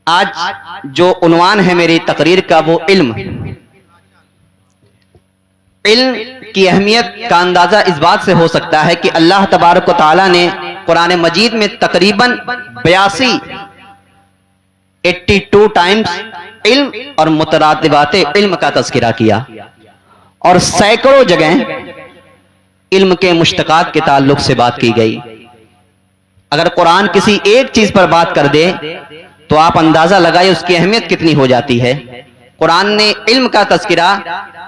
آج جو عنوان ہے میری تقریر کا وہ علم کی اہمیت کا اندازہ اس بات سے ہو سکتا ہے کہ اللہ تبارک و تعالیٰ نے قرآن مجید میں تقریباً 82 ٹائمز علم اور مترادفات علم کا تذکرہ کیا اور سینکڑوں جگہ علم کے مشتقات کے تعلق سے بات کی گئی۔ اگر قرآن کسی ایک چیز پر بات کر دے تو آپ اندازہ لگائے اس کی اہمیت کتنی ہو جاتی ہے۔ قرآن نے علم کا تذکرہ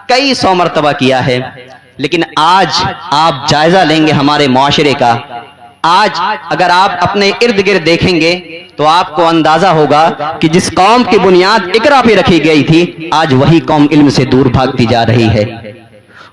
کئی سو مرتبہ کیا ہے، لیکن آج آپ جائزہ لیں گے ہمارے معاشرے کا، آج اگر آپ اپنے ارد گرد دیکھیں گے تو آپ کو اندازہ ہوگا کہ جس قوم کی بنیاد اقرا پہ رکھی گئی تھی آج وہی قوم علم سے دور بھاگتی جا رہی ہے۔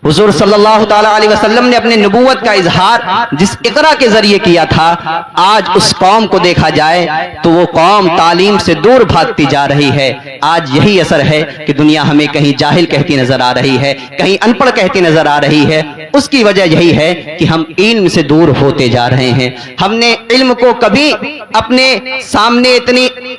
حضور صلی اللہ تعالیٰ علیہ وسلم نے اپنے نبوت کا اظہار جس اقرا کے ذریعے کیا تھا، آج اس قوم کو دیکھا جائے تو وہ قوم تعلیم سے دور بھاگتی جا رہی ہے۔ آج یہی اثر ہے کہ دنیا ہمیں کہیں جاہل کہتی نظر آ رہی ہے، کہیں ان پڑھ کہتی نظر آ رہی ہے۔ اس کی وجہ یہی ہے کہ ہم علم سے دور ہوتے جا رہے ہیں۔ ہم نے علم کو کبھی اپنے سامنے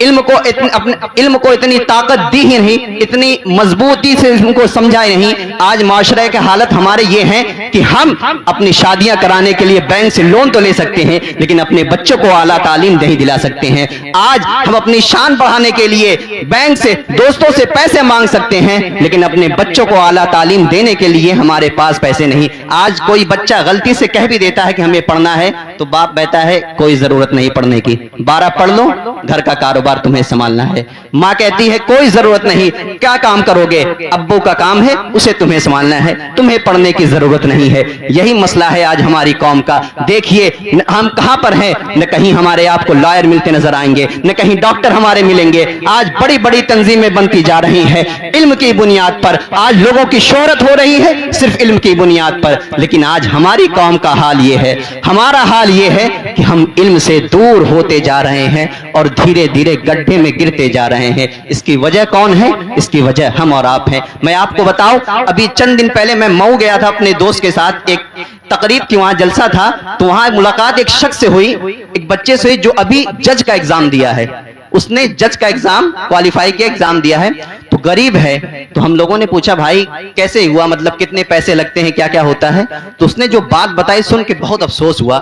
علم کو اتنی طاقت دی ہی نہیں، اتنی مضبوطی سے علم کو سمجھائے نہیں۔ آج معاشرے کے حالت ہمارے یہ ہیں کہ ہم اپنی شادیاں کرانے کے لیے بینک سے لون تو لے سکتے ہیں، لیکن اپنے بچوں کو اعلیٰ تعلیم نہیں دلا سکتے ہیں۔ آج ہم اپنی شان بڑھانے کے لیے بینک سے دوستوں سے پیسے مانگ سکتے ہیں، لیکن اپنے بچوں کو اعلیٰ تعلیم دینے کے لیے ہمارے پاس پیسے نہیں۔ آج کوئی بچہ غلطی سے کہہ بھی دیتا ہے کہ ہمیں پڑھنا ہے تو باپ کہتا ہے کوئی ضرورت نہیں پڑھنے کی، 12 پڑھ لو، گھر کا کاروبار تمہیں سنبھالنا ہے۔ ماں کہتی ہے کوئی ضرورت نہیں، کیا کام کرو گے، ابو کا کام ہے اسے تمہیں سنبھالنا ہے، تمہیں پڑھنے کی ضرورت نہیں ہے۔ یہی مسئلہ ہے آج ہماری قوم کا۔ دیکھیے ہم کہاں پر ہیں، نہ کہیں ہمارے آپ کو لائر ملتے نظر آئیں گے، نہ کہیں ڈاکٹر ہمارے ملیں گے۔ آج بڑی بڑی تنظیمیں بنتی جا رہی ہیں علم کی بنیاد پر، آج لوگوں کی شہرت ہو رہی ہے صرف علم کی بنیاد پر، لیکن آج ہماری قوم کا حال یہ ہے، ہمارا حال یہ ہے کہ ہم علم سے دور ہوتے جا رہے ہیں اور دھیرے دھیرے گڈھے میں گرتے جا رہے ہیں۔ اس کی وجہ کون ہے؟ اس کی وجہ ہم اور آپ ہیں۔ میں آپ کو بتاؤں، ابھی چند دن پہلے میں مئو گیا تھا اپنے دوست کے ساتھ، ایک تقریب کی وہاں جلسہ تھا، تو وہاں ملاقات ایک شخص سے ہوئی، ایک بچے سے جو ابھی جج کا ایگزام دیا ہے۔ اس نے جج کا ایگزام کوالیفائی کے ایگزام دیا ہے، تو غریب ہے۔ تو ہم لوگوں نے پوچھا بھائی کیسے ہوا، مطلب کتنے پیسے لگتے ہیں، کیا کیا ہوتا ہے؟ تو اس نے جو بات بتائی سن کے بہت افسوس ہوا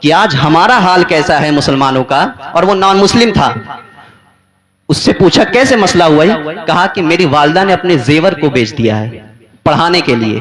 کہ آج ہمارا حال کیسا ہے مسلمانوں کا، اور وہ نان مسلم تھا۔ اس سے پوچھا کیسے مسئلہ ہوا ہے؟ کہا کہ میری والدہ نے اپنے زیور کو بیچ دیا ہے پڑھانے کے لیے،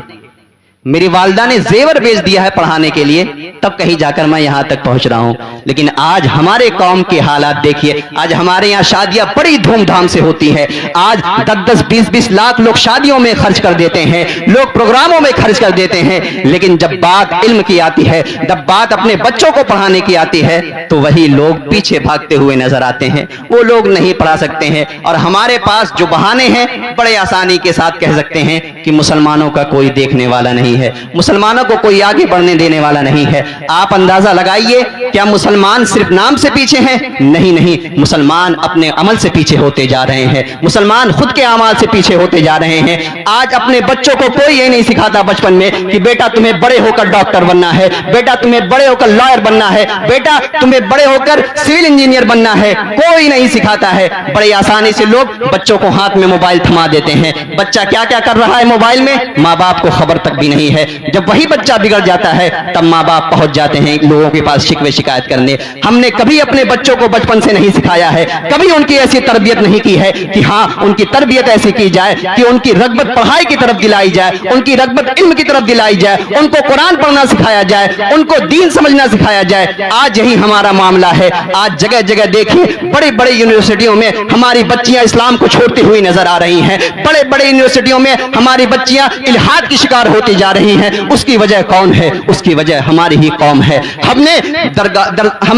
میری والدہ نے زیور بیچ دیا ہے پڑھانے کے لیے، تب کہیں جا کر میں یہاں تک پہنچ رہا ہوں۔ لیکن آج ہمارے قوم کے حالات دیکھیے، آج ہمارے یہاں شادیاں بڑی دھوم دھام سے ہوتی ہیں، آج 10-10 20-20 لاکھ لوگ شادیوں میں خرچ کر دیتے ہیں، لوگ پروگراموں میں خرچ کر دیتے ہیں، لیکن جب بات علم کی آتی ہے، جب بات اپنے بچوں کو پڑھانے کی آتی ہے تو وہی لوگ پیچھے بھاگتے ہوئے نظر آتے ہیں۔ وہ لوگ نہیں پڑھا سکتے ہیں، اور ہمارے پاس جو بہانے ہیں بڑے آسانی کے ساتھ کہہ سکتے ہیں کہ مسلمانوں کا کوئی دیکھنے والا نہیں ہے، مسلمانوں کو کوئی آگے بڑھنے دینے والا نہیں ہے۔ آپ اندازہ لگائیے کیا مسلمان صرف نام سے پیچھے ہیں؟ نہیں، مسلمان اپنے عمل سے پیچھے ہوتے جا رہے ہیں، مسلمان خود کے اعمال سے پیچھے ہوتے جا رہے ہیں۔ آج اپنے بچوں کو کوئی یہ نہیں سکھاتا بچپن میں کہ بیٹا تمہیں بڑے ہو کر ڈاکٹر بننا ہے، بیٹا تمہیں بڑے ہو کر لائر بننا ہے، بیٹا تمہیں بڑے ہو کر سول انجینئر بننا ہے، کوئی نہیں سکھاتا ہے۔ بڑے آسانی سے لوگ بچوں کو ہاتھ میں موبائل تھما دیتے ہیں، بچہ کیا کیا کر رہا ہے موبائل میں ماں باپ کو خبر تک بھی نہیں ہے۔ جب وہی بچہ بگڑ جاتا ہے تب ماں باپ پہنچ جاتے ہیں لوگوں کے پاس شکوے شکایت کرنے۔ ہم نے کبھی اپنے بچوں کو بچپن سے نہیں سکھایا ہے، کبھی ان کی ایسی تربیت نہیں کی ہے کہ ہاں ان کی تربیت ایسی کی جائے کہ ان کی رغبت پڑھائی کی طرف دلائی جائے، ان کی رغبت علم کی طرف دلائی جائے، ان کو قرآن پڑھنا سکھایا جائے، ان کو دین سمجھنا سکھایا جائے۔ آج یہی ہمارا معاملہ ہے۔ آج جگہ جگہ دیکھیے بڑی بڑی یونیورسٹیوں میں ہماری بچیاں اسلام کو چھوڑتی ہوئی نظر آ رہی ہیں، بڑے بڑے یونیورسٹیوں میں ہماری بچیاں الحاد کی شکار ہوتی جا رہی ہیں۔ اس کی وجہ کون ہے؟ اس کی وجہ ہماری ہی قوم ہے۔ ہم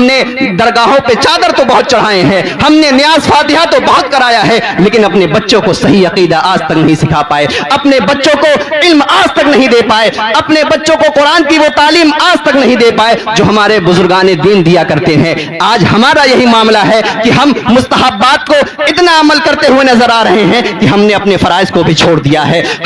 نے درگاہوں پہ چادر تو بہت چڑھائے ہیں، ہم نے نیاز فاتحہ تو بہت کرایا ہے، لیکن اپنے بچوں کو صحیح عقیدہ آج تک نہیں سکھا پائے، اپنے بچوں کو علم آج تک نہیں دے پائے، اپنے بچوں کو قرآن کی وہ تعلیم آج تک نہیں دے پائے جو ہمارے بزرگان دین دیا کرتے ہیں۔ آج ہمارا یہی معاملہ ہے کہ ہم مستحبات کو اتنا عمل کرتے ہوئے نظر آ رہے ہیں کہ ہم نے اپنے فرائض کو بھی چھوڑ دیا ہے۔